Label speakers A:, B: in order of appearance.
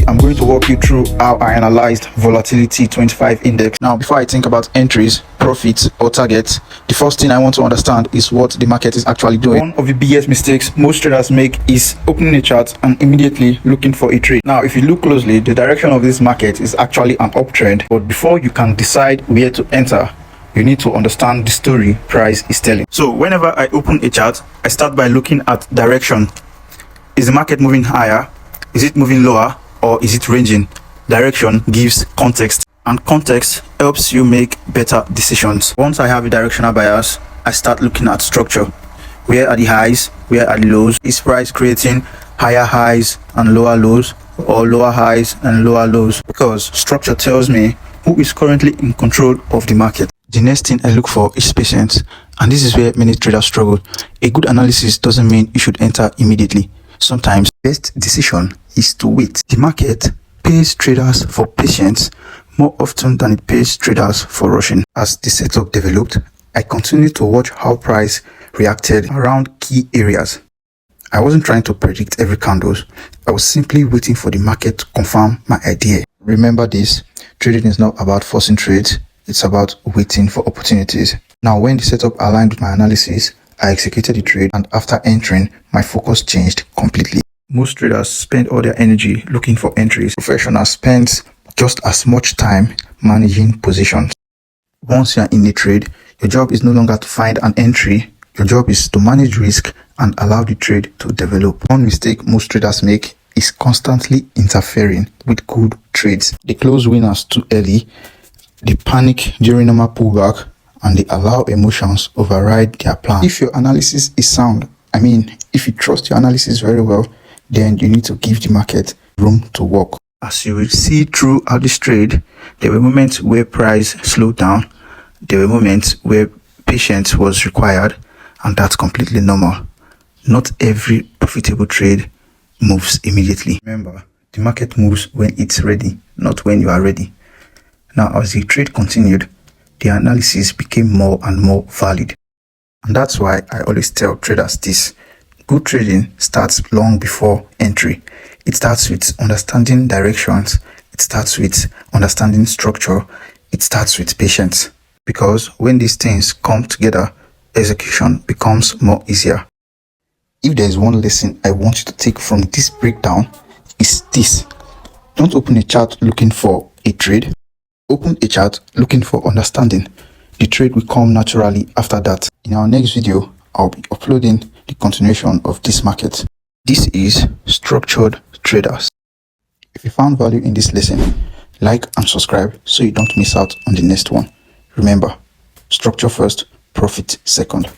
A: today I'm going to walk you through how I analyzed volatility 25 index. Now, before I think about entries, profits or targets, the first thing I want to understand is what the market is actually doing. One of the biggest mistakes most traders make is opening a chart and immediately looking for a trade. Now, if you look closely, the direction of this market is actually an uptrend, but before you can decide where to enter, you need to understand the story price is telling. So whenever I open a chart, I start by looking at direction. Is the market moving higher? Is it moving lower? Or is it ranging? Direction gives context, and context helps you make better decisions. Once I have a directional bias, I start looking at structure. Where are the highs? Where are the lows? Is price creating higher highs and lower lows, or lower highs and lower lows? Because structure tells me who is currently in control of the market. The next thing I look for is patience, and this is where many traders struggle. A good analysis doesn't mean you should enter immediately. Sometimes the best decision is to wait. The market pays traders for patience more often than it pays traders for rushing. As the setup developed, I continued to watch how price reacted around key areas. I wasn't trying to predict every candle. I was simply waiting for the market to confirm my idea. Remember this, trading is not about forcing trades. It's about waiting for opportunities. Now, when the setup aligned with my analysis, I executed the trade, and after entering, my focus changed completely. Most traders spend all their energy looking for entries. Professionals spend just as much time managing positions. Once you are in a trade, your job is no longer to find an entry. Your job is to manage risk and allow the trade to develop. One mistake most traders make is constantly interfering with good trades. They close winners too early. They panic during normal pullback, and they allow emotions override their plan. If your analysis is sound, if you trust your analysis very well, then you need to give the market room to work. As you will see throughout this trade, there were moments where price slowed down. There were moments where patience was required, and that's completely normal. Not every profitable trade moves immediately. Remember, the market moves when it's ready, not when you are ready. Now, as the trade continued, the analysis became more and more valid. And that's why I always tell traders this. Good trading starts long before entry. It starts with understanding directions. It starts with understanding structure. It starts with patience. Because when these things come together, execution becomes more easier. If there's one lesson I want you to take from this breakdown, is this. Don't open a chart looking for a trade. Open a chart looking for understanding. The trade will come naturally after that. In our next video, I'll be uploading the continuation of this market. This is Structured Traders. If you found value in this lesson, like and subscribe so you don't miss out on the next one. Remember, structure first, profit second.